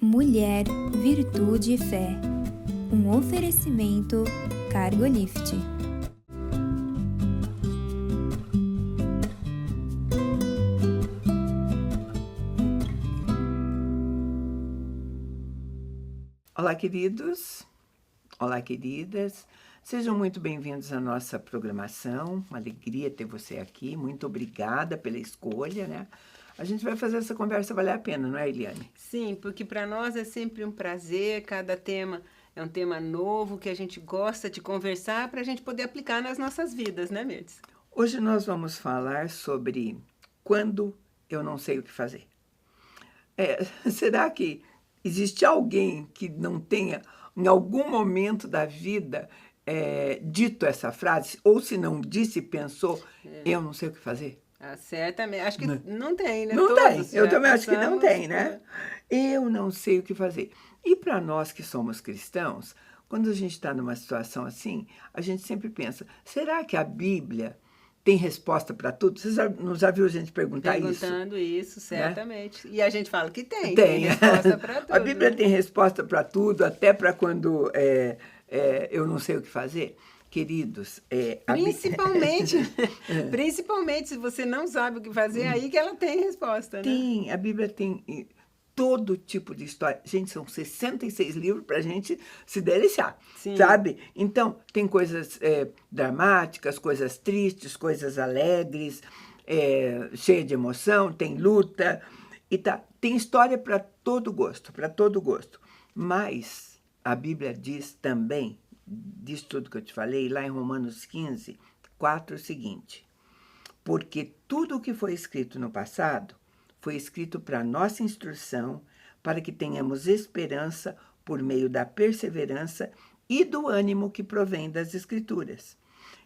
Mulher, Virtude e Fé. Um oferecimento Cargolift. Olá, queridos. Olá, queridas. Sejam muito bem-vindos à nossa programação. Uma alegria ter você aqui. Muito obrigada pela escolha, né? A gente vai fazer essa conversa valer a pena, não é, Eliane? Sim, porque para nós é sempre um prazer, cada tema é um tema novo que a gente gosta de conversar para a gente poder aplicar nas nossas vidas, né, Mirtes? Hoje nós vamos falar sobre quando eu não sei o que fazer. Será que existe alguém que não tenha, em algum momento da vida, dito essa frase? Ou se não disse, pensou, eu não sei o que fazer? Ah, certamente. Acho que não tem, né? Não Todos tem, eu já também acho que não passamos tem, né? Eu não sei o que fazer. E para nós que somos cristãos, quando a gente está numa situação assim, a gente sempre pensa, será que a Bíblia tem resposta para tudo? Você não já viu a gente perguntar isso? Perguntando isso, Né? certamente. E a gente fala que tem Tem. resposta para tudo. A Bíblia né? tem resposta para tudo, até para quando eu não sei o que fazer. Queridos, Principalmente se você não sabe o que fazer, aí que ela tem resposta, né? Tem, a Bíblia tem todo tipo de história. Gente, são 66 livros para a gente se deliciar, Sim. sabe? Então, tem coisas dramáticas, coisas tristes, coisas alegres, cheia de emoção, tem luta, e tá. Tem história para todo gosto, para todo gosto. Mas a Bíblia diz também, diz tudo que eu te falei, lá em Romanos 15, 4, o seguinte: porque tudo o que foi escrito no passado foi escrito para nossa instrução, para que tenhamos esperança por meio da perseverança e do ânimo que provém das Escrituras.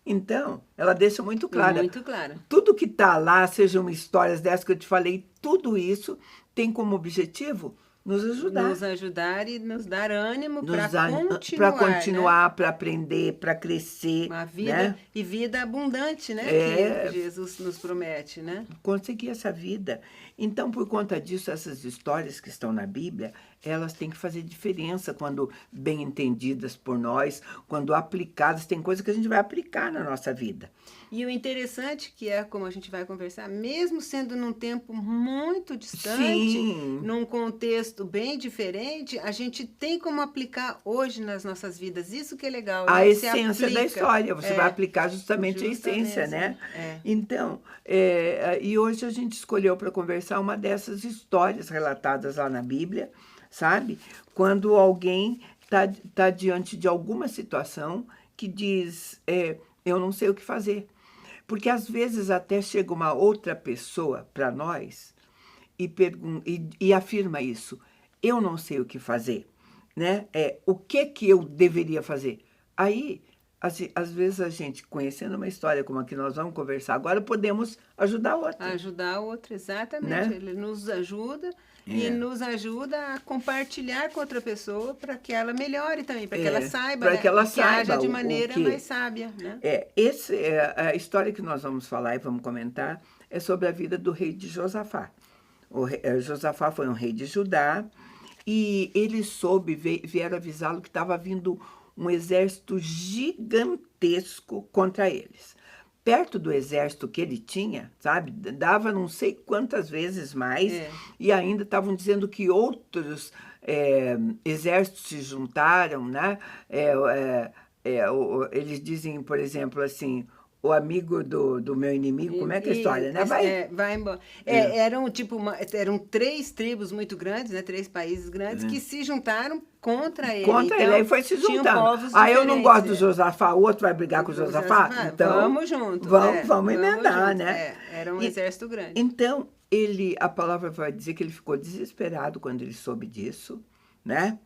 Então, ela deixa muito clara. Muito clara. Tudo que está lá, sejam histórias dessas que eu te falei, tudo isso tem como objetivo nos ajudar. Nos ajudar e nos dar ânimo para Para continuar, né? para aprender, para crescer. Uma vida, né? E vida abundante, né? Que Jesus nos promete, né? Conseguir essa vida. Então, por conta disso, essas histórias que estão na Bíblia, elas têm que fazer diferença quando bem entendidas por nós, quando aplicadas. Tem coisa que a gente vai aplicar na nossa vida. E o interessante que é, como a gente vai conversar, mesmo sendo num tempo muito distante, Sim. Num contexto bem diferente, a gente tem como aplicar hoje nas nossas vidas. Isso que é legal. A né? essência da história. Você vai aplicar justamente a essência, né? Então, e hoje a gente escolheu para conversar uma dessas histórias relatadas lá na Bíblia, sabe? Quando alguém tá diante de alguma situação que diz, eu não sei o que fazer. Porque às vezes até chega uma outra pessoa para nós e afirma isso. Eu não sei o que fazer, né? O que eu deveria fazer? Aí, às vezes a gente, conhecendo uma história como a que nós vamos conversar agora, podemos ajudar a outra. Ajudar a outra, exatamente. Né? Ele nos ajuda e nos ajuda a compartilhar com outra pessoa para que ela melhore também, para que ela saiba, para que ela saiba haja de maneira mais sábia. Né? A história que nós vamos falar e vamos comentar é sobre a vida do rei de Josafá. Josafá foi um rei de Judá e ele vieram avisá-lo que estava vindo um exército gigantesco contra eles. Perto do exército que ele tinha, sabe, dava não sei quantas vezes mais, e ainda estavam dizendo que outros exércitos se juntaram, né? Eles dizem, por exemplo, assim, o amigo do meu inimigo, como é que é a história, né? Vai embora. Eram 3 tribos muito grandes, né? 3 países grandes que se juntaram contra ele. Contra ele, aí foi se juntando. Eu não gosto do Josafá, o outro vai brigar com o Josafá? Então, vamos junto. Vamos emendar, né? Era um exército grande. Então, a palavra vai dizer que ele ficou desesperado quando ele soube disso, né?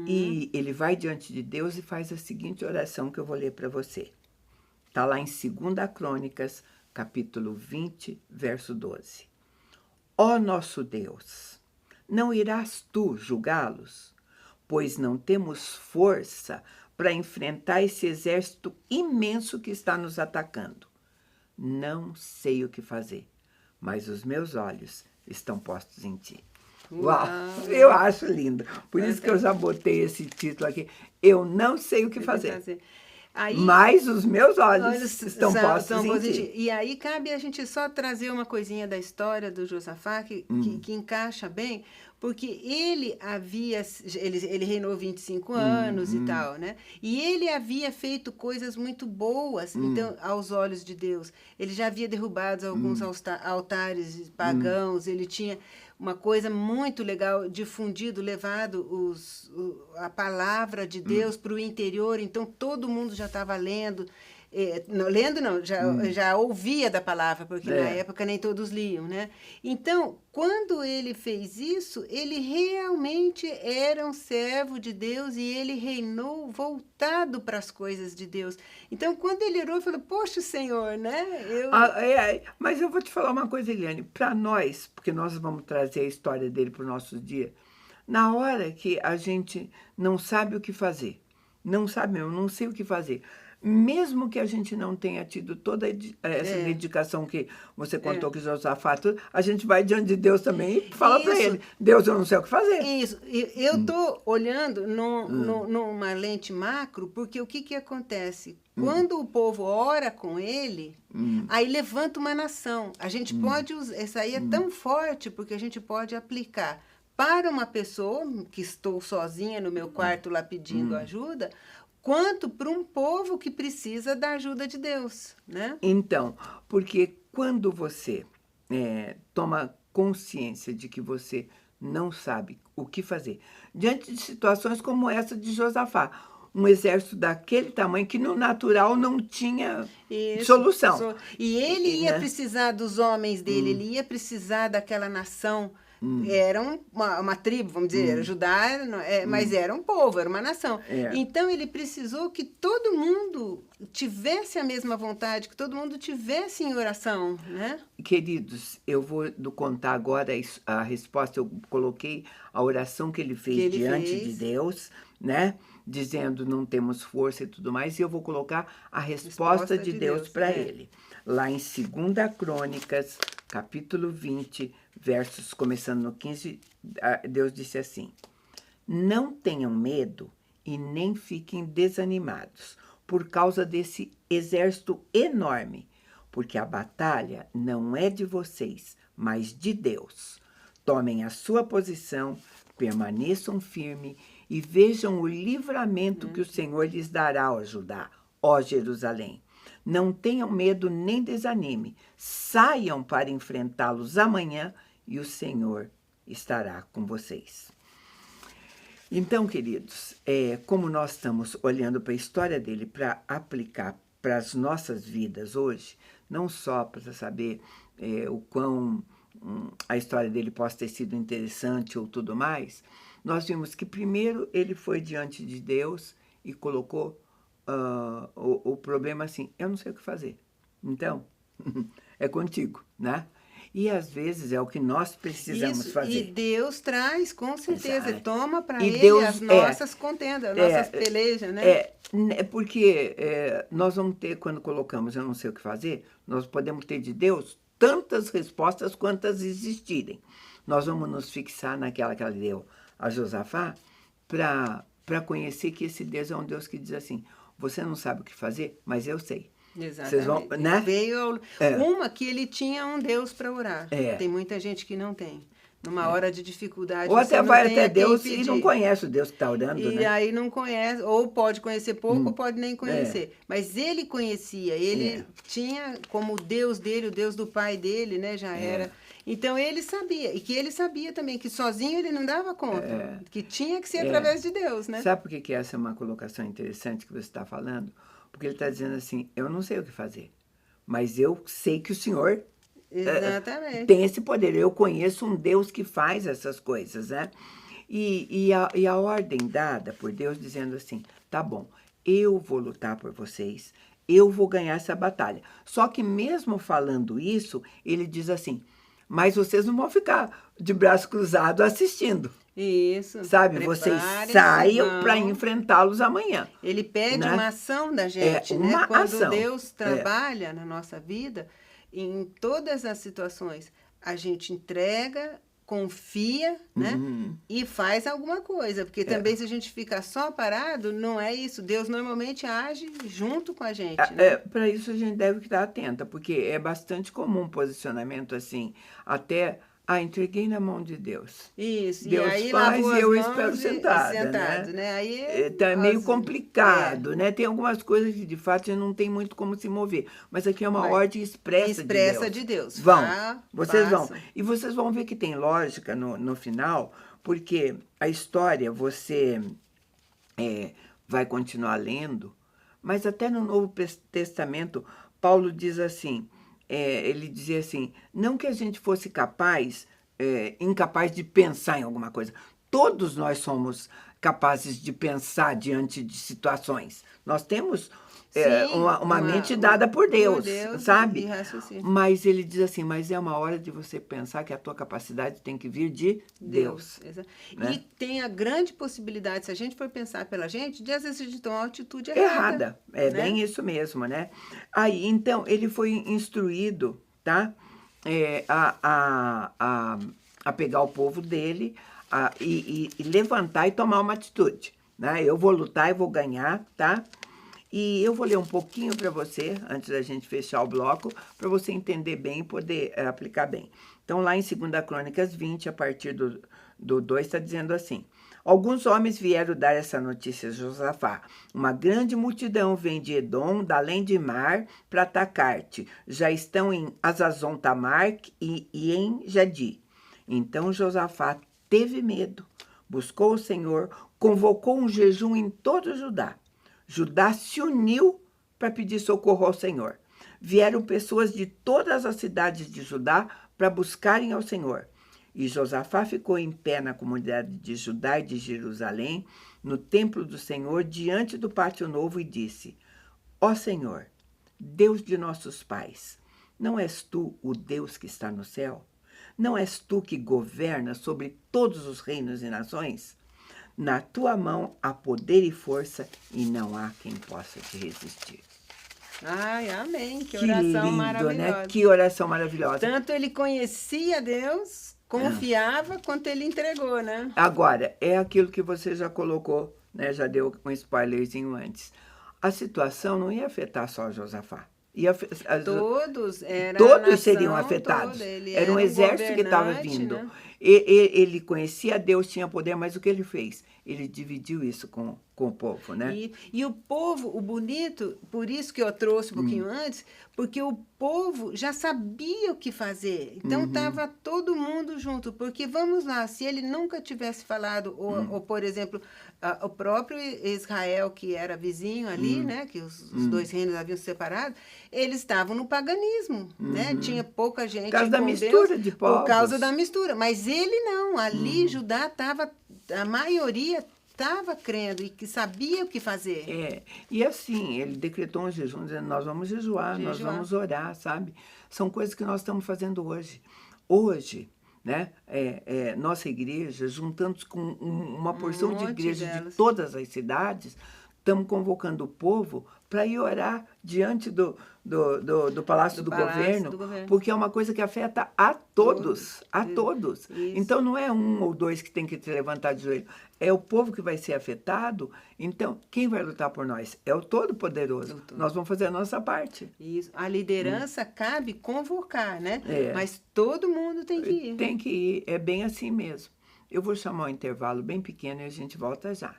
E ele vai diante de Deus e faz a seguinte oração que eu vou ler para você. Está lá em 2 Crônicas, capítulo 20, verso 12. Ó nosso Deus, não irás tu julgá-los? Pois não temos força para enfrentar esse exército imenso que está nos atacando. Não sei o que fazer, mas os meus olhos estão postos em ti. Uau! Eu acho lindo. Por isso que eu já botei esse título aqui. Eu não sei o que fazer. Aí, mas os meus olhos estão postos em ti. E aí cabe a gente só trazer uma coisinha da história do Josafá que encaixa bem, porque ele reinou 25 anos e tal, né? E ele havia feito coisas muito boas, então, aos olhos de Deus. Ele já havia derrubado alguns altares pagãos, ele tinha uma coisa muito legal, difundido, levado a palavra de Deus para o interior, então todo mundo já estava lendo. Já ouvia da palavra, porque na época nem todos liam, né? Então, quando ele fez isso, ele realmente era um servo de Deus e ele reinou voltado para as coisas de Deus. Então, quando ele orou, ele falou, poxa, Senhor, né? Mas eu vou te falar uma coisa, Eliane, para nós, porque nós vamos trazer a história dele para o nosso dia, na hora que a gente não sabe o que fazer, não sabe mesmo, não sei o que fazer, mesmo que a gente não tenha tido toda essa dedicação que você contou que Josafá, a gente vai diante de Deus também e fala para ele, Deus, eu não sei o que fazer. Isso, eu estou olhando numa lente macro, porque o que acontece? Quando o povo ora com ele, aí levanta uma nação. A gente pode usar, essa aí é tão forte, porque a gente pode aplicar para uma pessoa, que estou sozinha no meu quarto lá pedindo ajuda, quanto para um povo que precisa da ajuda de Deus, né? Então, porque quando você toma consciência de que você não sabe o que fazer, diante de situações como essa de Josafá, um exército daquele tamanho que no natural não tinha solução. E ele ia precisar dos homens dele, ele ia precisar daquela nação. Era uma tribo, vamos dizer, era Judá, mas era um povo, era uma nação. Então, ele precisou que todo mundo tivesse a mesma vontade, que todo mundo tivesse em oração, né? Queridos, eu vou contar agora a resposta. Eu coloquei a oração que ele fez diante de Deus, né? Dizendo, não temos força e tudo mais, e eu vou colocar a resposta de Deus para ele. Lá em 2 Crônicas, capítulo 20, versos começando no 15, Deus disse assim: não tenham medo e nem fiquem desanimados por causa desse exército enorme, porque a batalha não é de vocês, mas de Deus. Tomem a sua posição, permaneçam firmes e vejam o livramento que o Senhor lhes dará ao Judá, ó Jerusalém. Não tenham medo nem desanime. Saiam para enfrentá-los amanhã e o Senhor estará com vocês. Então, queridos, como nós estamos olhando para a história dele para aplicar para as nossas vidas hoje, não só para saber o quão a história dele possa ter sido interessante ou tudo mais, nós vimos que primeiro ele foi diante de Deus e colocou o problema assim, eu não sei o que fazer. Então, é contigo, né? E às vezes é o que nós precisamos fazer. E Deus traz, com certeza, toma para ele Deus, as nossas contendas, as nossas pelejas, né? Porque nós vamos ter, quando colocamos eu não sei o que fazer, nós podemos ter de Deus tantas respostas quantas existirem. Nós vamos nos fixar naquela que ela deu a Josafá para conhecer que esse Deus é um Deus que diz assim, você não sabe o que fazer, mas eu sei. Exatamente. Vocês vão, né? Veio uma que ele tinha um Deus para orar. Tem muita gente que não tem. Numa hora de dificuldade. Ou até vai até Deus e não conhece o Deus que está orando, né? E aí não conhece, ou pode conhecer pouco, ou pode nem conhecer. Mas ele conhecia, ele tinha como Deus dele, o Deus do pai dele, né? Já era. Então ele sabia, e que ele sabia também que sozinho ele não dava conta, que tinha que ser através de Deus, né? Sabe por que essa é uma colocação interessante que você está falando? Porque ele está dizendo assim, eu não sei o que fazer, mas eu sei que o Senhor tem esse poder. Eu conheço um Deus que faz essas coisas, né? E a ordem dada por Deus dizendo assim, tá bom, eu vou lutar por vocês, eu vou ganhar essa batalha. Só que mesmo falando isso, ele diz assim, mas vocês não vão ficar de braço cruzado assistindo. Isso. Sabe, vocês saiam para enfrentá-los amanhã. Ele pede uma ação da gente, né? Quando Deus trabalha na nossa vida, em todas as situações, a gente entrega confia, né? E faz alguma coisa. Porque também se a gente fica só parado, não é isso. Deus normalmente age junto com a gente, né? Para isso a gente deve estar atenta, porque é bastante comum um posicionamento assim, até, entreguei na mão de Deus. Isso, Deus e aí faz lavou e eu as mãos espero sentada, né? Aí, Então é meio complicado, né? Tem algumas coisas que, de fato, a gente não tem muito como se mover. Mas aqui é uma ordem expressa de Deus. Vocês vão. E vocês vão ver que tem lógica no final, porque a história você vai continuar lendo, mas até no Novo Testamento, Paulo diz assim, ele dizia assim, não que a gente fosse incapaz de pensar em alguma coisa. Todos nós somos capazes de pensar diante de situações. Nós temos uma mente dada por Deus, sabe? Mas ele diz assim, mas é uma hora de você pensar que a tua capacidade tem que vir de Deus. Né? E tem a grande possibilidade, se a gente for pensar pela gente, de às vezes a gente tomar uma atitude errada. É, né? Bem isso mesmo, né? Aí, então, ele foi instruído, tá? A pegar o povo dele e levantar e tomar uma atitude, né? Eu vou lutar e vou ganhar, tá? E eu vou ler um pouquinho para você, antes da gente fechar o bloco, para você entender bem e poder aplicar bem. Então, lá em 2 Crônicas 20, a partir do 2, está dizendo assim, alguns homens vieram dar essa notícia a Josafá. Uma grande multidão vem de Edom, da além de mar, para atacar-te. Já estão em Azazon Tamar e em Jadi. Então, Josafá teve medo, buscou o Senhor, convocou um jejum em todo o Judá. Judá se uniu para pedir socorro ao Senhor. Vieram pessoas de todas as cidades de Judá para buscarem ao Senhor. E Josafá ficou em pé na comunidade de Judá e de Jerusalém, no templo do Senhor, diante do pátio novo, e disse, ó Senhor, Deus de nossos pais, não és tu o Deus que está no céu? Não és tu que governas sobre todos os reinos e nações? Na tua mão há poder e força, e não há quem possa te resistir. Ai, amém. Que oração lindo, maravilhosa. Né? Que oração maravilhosa. Tanto ele conhecia Deus, confiava, quanto ele entregou, né? Agora, é aquilo que você já colocou, né? Já deu um spoilerzinho antes. A situação não ia afetar só Josafá. Todos seriam afetados. Era um exército que estava vindo. Né? Ele conhecia Deus, tinha poder, mas o que ele fez? Ele dividiu isso com o povo, né? E o povo, o bonito, por isso que eu trouxe um pouquinho antes, porque o povo já sabia o que fazer. Então, estava todo mundo junto. Porque, vamos lá, se ele nunca tivesse falado, ou por exemplo, o próprio Israel, que era vizinho ali, né? Que os dois reinos haviam se separado, eles estavam no paganismo, né? Tinha pouca gente. Por causa da mistura de povos. Por causa da mistura. Mas ele não. Ali, Judá estava... A maioria estava crendo e que sabia o que fazer. E assim, ele decretou um jejum, dizendo, nós vamos jejuar, nós vamos orar, sabe? São coisas que nós estamos fazendo hoje. Hoje, né, nossa igreja, juntando com uma porção de igrejas de todas as cidades, estamos convocando o povo para ir orar diante do Palácio do Governo, porque é uma coisa que afeta a todos, todos. Então, não é um ou dois que tem que se levantar de joelho, é o povo que vai ser afetado. Então, quem vai lutar por nós? É o Todo-Poderoso. Nós vamos fazer a nossa parte. Isso. A liderança cabe convocar, né? Mas todo mundo tem que ir. Tem que ir, é bem assim mesmo. Eu vou chamar um intervalo bem pequeno e a gente volta já.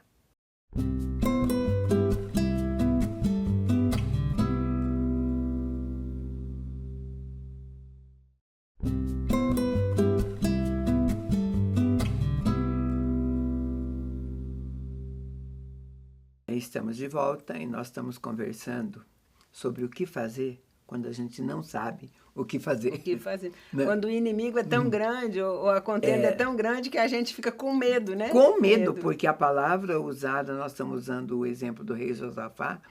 Estamos de volta e nós estamos conversando sobre o que fazer quando a gente não sabe o que fazer. O que fazer. Né? Quando o inimigo é tão grande, ou a contenda é tão grande que a gente fica com medo, né? Com medo, porque a palavra usada, nós estamos usando o exemplo do rei Josafá,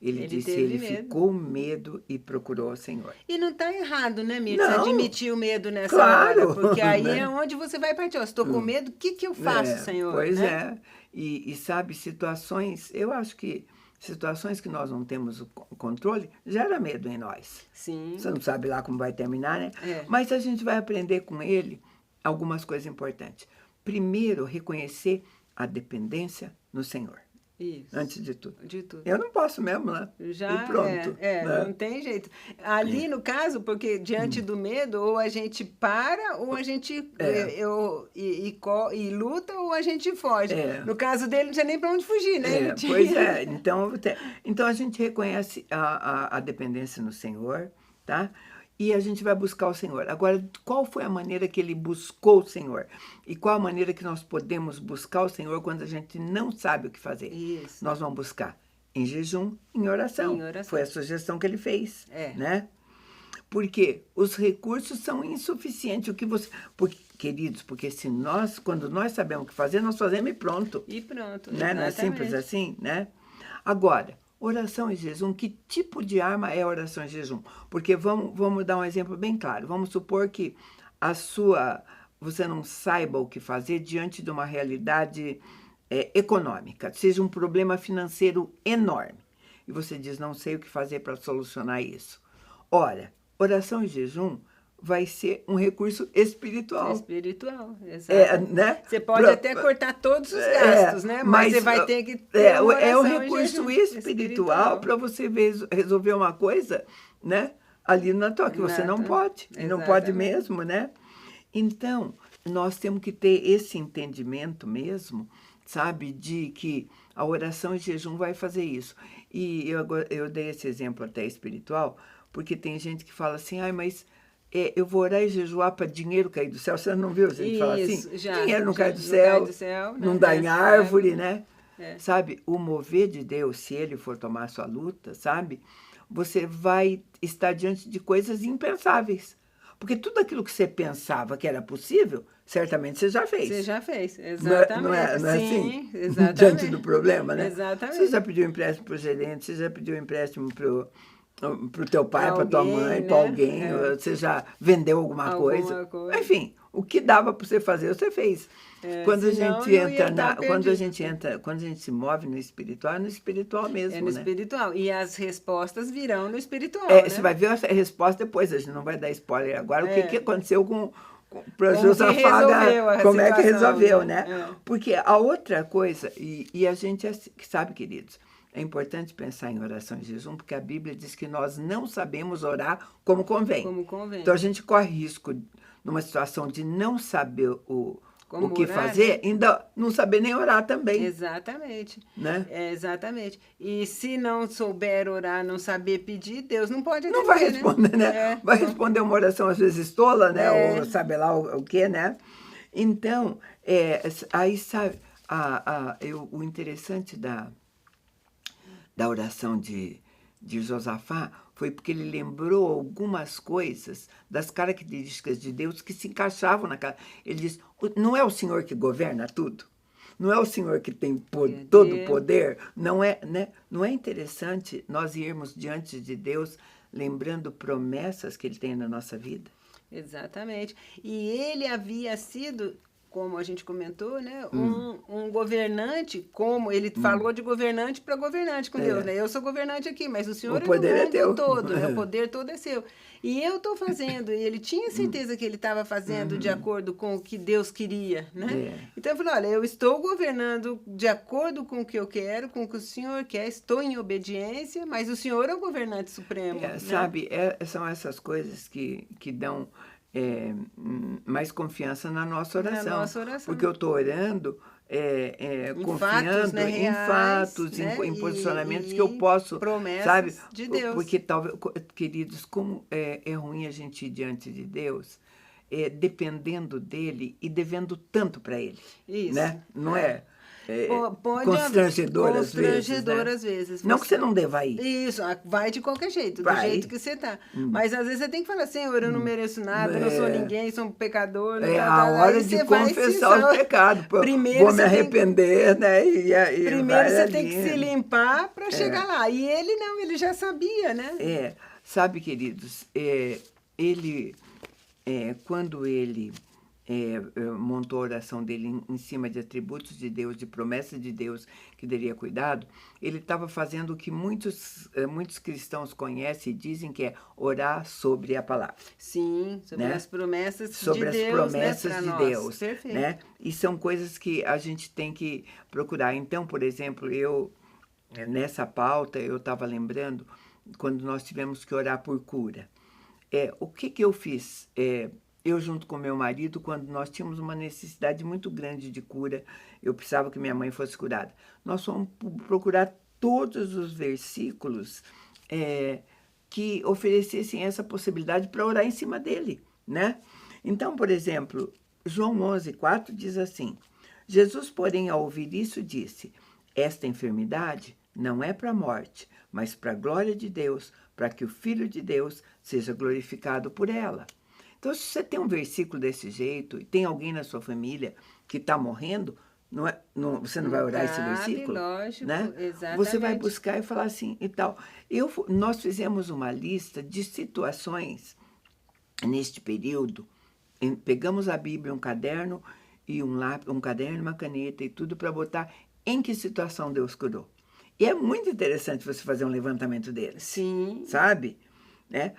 ele disse, ele ficou medo e procurou o Senhor. E não está errado, né, Mirta? Admitir o medo nessa hora, porque aí é onde você vai partir. Se estou com medo, o que eu faço, Senhor? Pois né? E sabe, situações, eu acho que situações que nós não temos o controle, gera medo em nós. Sim. Você não sabe lá como vai terminar, né? Mas a gente vai aprender com ele algumas coisas importantes. Primeiro, reconhecer a dependência no Senhor. Isso. Antes de tudo. De tudo. Eu não posso mesmo, né? Já e pronto. né? Não tem jeito. Ali, no caso, porque diante do medo, ou a gente para, ou a gente luta, ou a gente foge. No caso dele, não tinha nem para onde fugir, né? Pois é. Então, a gente reconhece a dependência no Senhor, tá? E a gente vai buscar o Senhor. Agora, qual foi a maneira que ele buscou o Senhor? E qual a maneira que nós podemos buscar o Senhor quando a gente não sabe o que fazer? Isso. Nós vamos buscar em jejum, em oração. Foi a sugestão que ele fez, né? Porque os recursos são insuficientes. Queridos, porque quando nós sabemos o que fazer, nós fazemos e pronto. E pronto. Né? Não é simples assim, né? Agora, oração e jejum, que tipo de arma é a oração e jejum? Porque vamos dar um exemplo bem claro. Vamos supor que você não saiba o que fazer diante de uma realidade econômica, seja um problema financeiro enorme. E você diz, não sei o que fazer para solucionar isso. Ora, oração e jejum vai ser um recurso espiritual. Espiritual, exato. Né? Você pode até cortar todos os gastos, né? Mas você vai ter que ter um recurso espiritual para você resolver uma coisa, né? Ali na tua, que você não pode. E não pode mesmo, né? Então, nós temos que ter esse entendimento mesmo, sabe? De que a oração e jejum vai fazer isso. E eu dei esse exemplo até espiritual, porque tem gente que fala assim, mas eu vou orar e jejuar para dinheiro cair do céu. Você não viu gente falar assim? Dinheiro não cai do céu, não dá em árvore, né? Sabe, o mover de Deus, se ele for tomar a sua luta, sabe? Você vai estar diante de coisas impensáveis. Porque tudo aquilo que você pensava que era possível, certamente você já fez. Você já fez, exatamente. Não é Sim, assim? Exatamente. Diante do problema, né? Exatamente. Você já pediu empréstimo para o gerente, você já pediu empréstimo para o teu pai, para tua mãe, né? para alguém, você já vendeu alguma coisa. Enfim, o que dava para você fazer, você fez. Quando a gente se move no espiritual, é no espiritual mesmo, no espiritual. E as respostas virão no espiritual, Você vai ver a resposta depois, a gente não vai dar spoiler agora, o que aconteceu para Josafá, como é que resolveu, né? Porque a outra coisa, e a gente sabe, queridos, é importante pensar em oração e jejum, porque a Bíblia diz que nós não sabemos orar como convém. Então, a gente corre risco, numa situação de não saber o que fazer, ainda não saber nem orar também. Exatamente. Né? Exatamente. E se não souber orar, não saber pedir, Deus não pode atender, não vai responder, né? Vai responder uma oração, às vezes, tola, né? Ou sabe lá o quê, né? Então, aí, sabe, o interessante da oração de Josafá foi porque ele lembrou algumas coisas das características de Deus que se encaixavam naquela. Ele diz, não é o Senhor que governa tudo? Não é o Senhor que tem todo o poder? Não é, né? Não é interessante nós irmos diante de Deus lembrando promessas que Ele tem na nossa vida? Exatamente. E ele havia sido, como a gente comentou, né, um governante, como ele falou de governante para governante com Deus, né? Eu sou governante aqui, mas o Senhor o poder é do mundo teu. todo, né? O poder todo é seu. E eu estou fazendo, e ele tinha certeza que ele estava fazendo de acordo com o que Deus queria, né? Então eu falei, olha, eu estou governando de acordo com o que eu quero, com o que o Senhor quer, estou em obediência, mas o Senhor é o governante supremo. Né? Sabe, são essas coisas que dão mais confiança na nossa oração. Porque eu estou orando confiando em fatos, em posicionamentos que eu posso, sabe? De Deus. Porque, talvez, queridos, como é ruim a gente ir diante de Deus, dependendo dele e devendo tanto para ele. Isso. Né? Não é? Constrangedor às vezes. Não que você não deva ir. Isso, vai de qualquer jeito, do jeito que você está. Mas às vezes você tem que falar, Senhor, eu não mereço nada, eu não sou ninguém, sou um pecador. A hora de confessar os pecados. Vou me arrepender, né? Primeiro você tem que se limpar para chegar lá. E ele não, ele já sabia, né? Sabe, queridos, quando ele montou a oração dele em cima de atributos de Deus, de promessas de Deus que daria cuidado, ele estava fazendo o que muitos cristãos conhecem e dizem que é orar sobre a palavra. Sim, sobre né? as promessas sobre de Deus, as promessas né, de nós. Deus. Perfeito. Né? E são coisas que a gente tem que procurar. Então, por exemplo, nessa pauta, eu estava lembrando quando nós tivemos que orar por cura. O que eu fiz? Eu, junto com meu marido, quando nós tínhamos uma necessidade muito grande de cura, eu precisava que minha mãe fosse curada. Nós fomos procurar todos os versículos que oferecessem essa possibilidade para orar em cima dele, né? Então, por exemplo, João 11:4 diz assim: Jesus, porém, ao ouvir isso, disse: esta enfermidade não é para a morte, mas para a glória de Deus, para que o Filho de Deus seja glorificado por ela. Então, se você tem um versículo desse jeito e tem alguém na sua família que está morrendo, você não vai orar esse versículo? Lógico, né? exatamente. Você vai buscar e falar assim e tal. Nós fizemos uma lista de situações neste período. Pegamos a Bíblia, um caderno e um caderno e uma caneta e tudo para botar em que situação Deus curou. E é muito interessante você fazer um levantamento dele. Sim. Sabe? Né?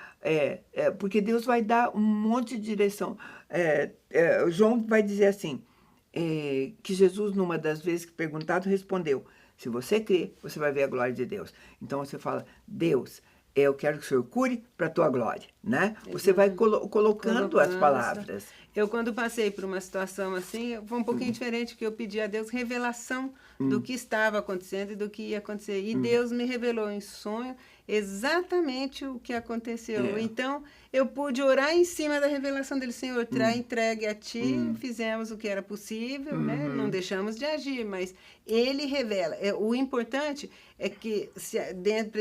Porque Deus vai dar um monte de direção. João vai dizer assim, que Jesus, numa das vezes que perguntado, respondeu: se você crê, você vai ver a glória de Deus. Então você fala: Deus, eu quero que o Senhor cure para a tua glória. Né? Você vai colocando as palavras. Eu, quando passei por uma situação assim, foi um pouquinho diferente, que eu pedi a Deus revelação do que estava acontecendo e do que ia acontecer. E Deus me revelou em sonho exatamente o que aconteceu. Então, eu pude orar em cima da revelação dele. Senhor, entregue a ti, fizemos o que era possível, né? Não deixamos de agir, mas ele revela. O importante é que,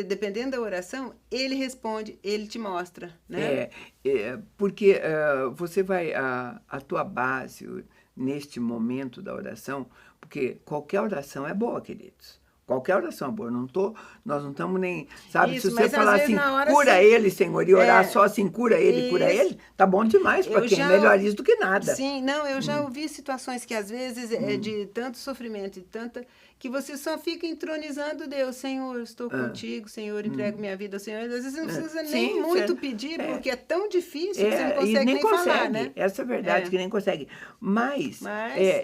dependendo da oração, ele responde, ele te mostra. Né? Porque você vai... A tua base, neste momento da oração, porque qualquer oração é boa, queridos. Qualquer oração é boa. Nós não estamos nem... Sabe, Isso, se você falar assim, cura ele, Senhor, e orar só assim, cura ele, tá bom demais para quem? É melhor isso do que nada. Sim, não, eu já ouvi situações que às vezes é de tanto sofrimento e tanta... que você só fica entronizando Deus. Senhor, estou contigo, Senhor, entrego minha vida ao Senhor. Às vezes você não precisa nem muito pedir, porque é tão difícil que você não consegue nem falar, né? Essa é a verdade, que nem consegue. Mas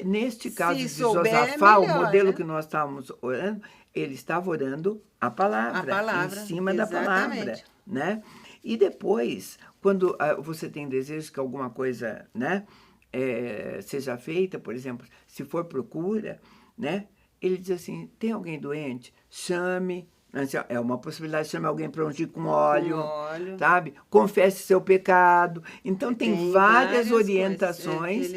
neste caso de souber, Josafá, melhor, o modelo, né? que nós estávamos orando, ele estava orando a palavra, em cima da palavra, né? E depois, quando você tem desejo que alguma coisa, né, seja feita, por exemplo, se for procura, né? Ele diz assim, tem alguém doente? Chame. É uma possibilidade, chame alguém para ungir com óleo, sabe? Confesse seu pecado. Então, tem várias orientações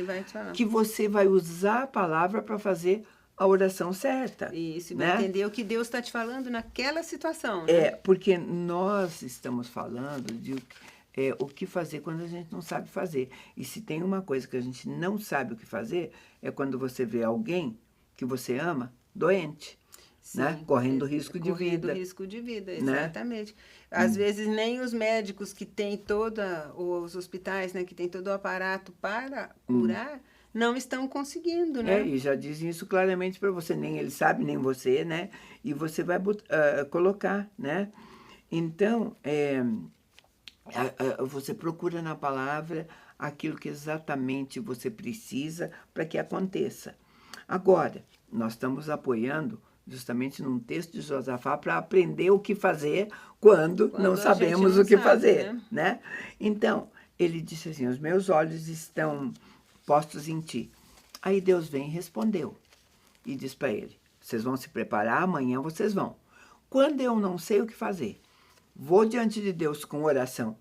que você vai usar a palavra para fazer a oração certa. Isso, né? vai entender o que Deus está te falando naquela situação. Né? Porque nós estamos falando de o que fazer quando a gente não sabe fazer. E se tem uma coisa que a gente não sabe o que fazer, é quando você vê alguém que você ama doente. Sim, né? Correndo risco de vida. Correndo risco de vida, exatamente. Né? Às vezes nem os médicos que têm os hospitais, né, que têm todo o aparato para curar, não estão conseguindo, né? E já dizem isso claramente para você, nem ele sabe, nem você, né? E você vai colocar, né? Então, você procura na palavra aquilo que exatamente você precisa para que aconteça. Agora, nós estamos apoiando justamente num texto de Josafá para aprender o que fazer quando não sabemos o que fazer, né? Então, ele disse assim, os meus olhos estão postos em ti. Aí Deus vem e respondeu e diz para ele, vocês vão se preparar, amanhã vocês vão. Quando eu não sei o que fazer, vou diante de Deus com oração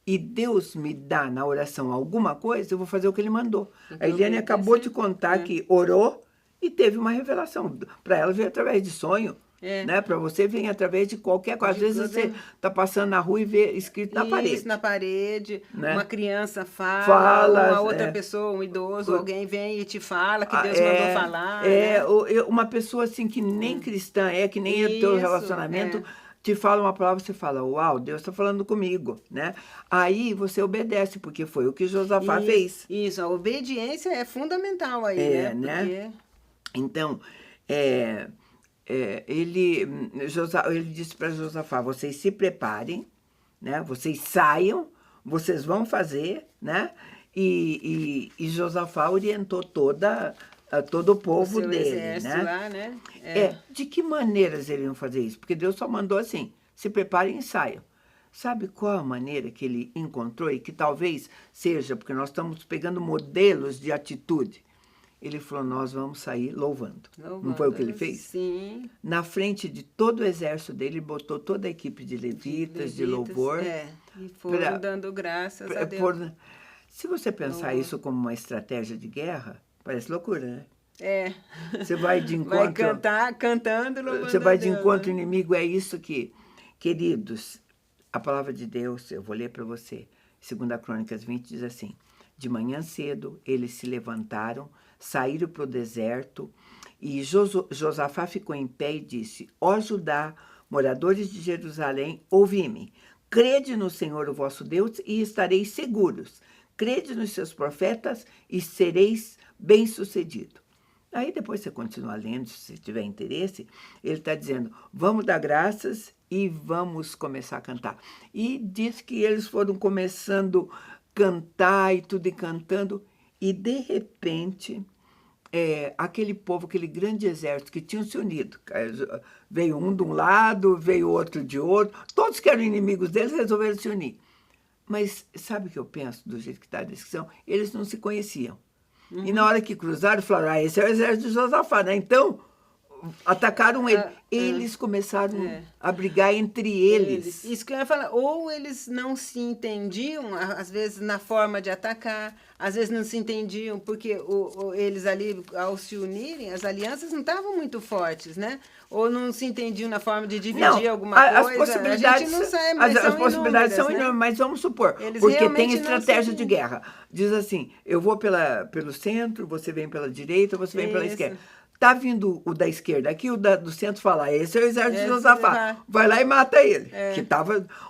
e Deus me dá na oração alguma coisa, eu vou fazer o que ele mandou. Então, a Eliane acabou de contar que orou e teve uma revelação. Para ela veio através de sonho. Né? Para você vem através de qualquer coisa. Às vezes você está passando na rua e vê escrito na parede. Isso, na parede. Né? Uma criança fala uma outra pessoa, um idoso, alguém vem e te fala que Deus mandou falar. Uma pessoa assim que nem cristã que nem é teu relacionamento, te fala uma palavra, você fala, uau, Deus está falando comigo, né? Aí você obedece, porque foi o que Josafá fez. Isso, a obediência é fundamental aí, né? Porque... Então, ele disse para Josafá, vocês se preparem, né? Vocês saiam, vocês vão fazer, né? E Josafá orientou todo o povo dele, né? Lá, né? De que maneiras eles iam fazer isso? Porque Deus só mandou assim, se preparem e saiam. Sabe qual a maneira que ele encontrou e que talvez seja, porque nós estamos pegando modelos de atitude. Ele falou, nós vamos sair louvando. Não foi o que ele fez? Sim. Na frente de todo o exército dele, botou toda a equipe de levitas, de louvor. E foram dando graças a Deus. Se você pensar isso como uma estratégia de guerra, parece loucura, né? Você vai de encontro... Vai cantando, louvando Você vai de Deus, encontro né? inimigo, é isso que... Queridos, a palavra de Deus, eu vou ler para você. 2 Crônicas 20 diz assim, de manhã cedo eles se levantaram, saíram para o deserto, e Josafá ficou em pé e disse, ó Judá, moradores de Jerusalém, ouvi-me. Crede no Senhor, o vosso Deus, e estareis seguros. Crede nos seus profetas e sereis bem-sucedidos. Aí depois você continua lendo, se tiver interesse, ele está dizendo, vamos dar graças e vamos começar a cantar. E diz que eles foram começando a cantar e tudo, e cantando, e de repente, aquele povo, aquele grande exército que tinham se unido, veio um de um lado, veio outro de outro, todos que eram inimigos deles resolveram se unir. Mas sabe o que eu penso, do jeito que está a descrição? Eles não se conheciam. E na hora que cruzaram, falaram, esse é o exército de Josafá, né? Então, atacaram ele. Eles começaram a brigar entre eles. Isso que eu ia falar. Ou eles não se entendiam, às vezes, na forma de atacar, às vezes não se entendiam, porque eles ali, ao se unirem, as alianças não estavam muito fortes, né? Ou não se entendiam na forma de dividir alguma coisa. As possibilidades, a gente não sabe, mas as possibilidades são inúmeras, enormes, mas vamos supor, eles porque tem estratégia não de guerra. Diz assim, eu vou pelo centro, você vem pela direita, você vem pela esquerda. Tá vindo o da esquerda aqui, o do centro fala, esse é o exército de Josafá. Vai lá e mata ele.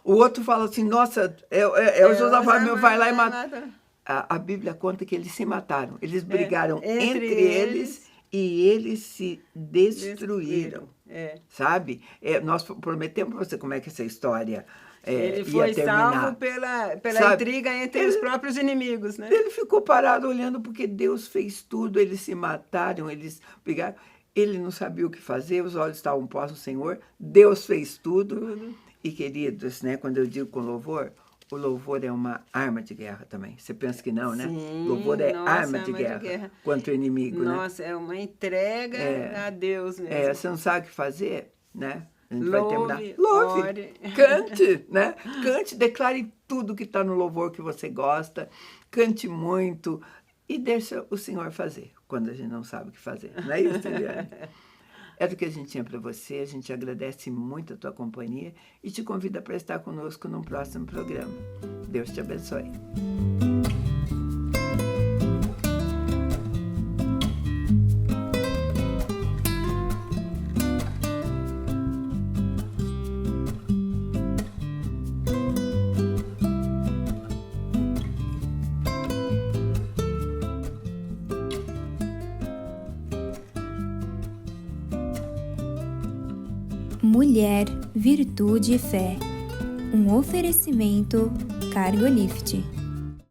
O outro fala assim, nossa, é o Josafá, vai lá e mata. A Bíblia conta que eles se mataram. Eles brigaram entre eles e eles se destruíram. Sabe? Nós prometemos para você como é que essa história ele foi ia terminar. Salvo pela intriga entre os próprios inimigos, né? Ele ficou parado olhando porque Deus fez tudo, eles se mataram, eles brigaram. Ele não sabia o que fazer, os olhos estavam postos no Senhor, Deus fez tudo. E, queridos, né, quando eu digo com louvor, o louvor é uma arma de guerra também. Você pensa que não, né? Sim, louvor é arma de guerra contra o inimigo, né? Nossa, é uma entrega a Deus mesmo. Você não sabe o que fazer, né? A gente louve, vai terminar. Louve, cante, né? Cante, declare tudo que está no louvor que você gosta, cante muito e deixa o Senhor fazer, quando a gente não sabe o que fazer. Não é isso, Eliane? É do que a gente tinha para você, a gente agradece muito a tua companhia e te convida para estar conosco num próximo programa. Deus te abençoe. Mulher, Virtude e Fé. Um oferecimento Cargolift.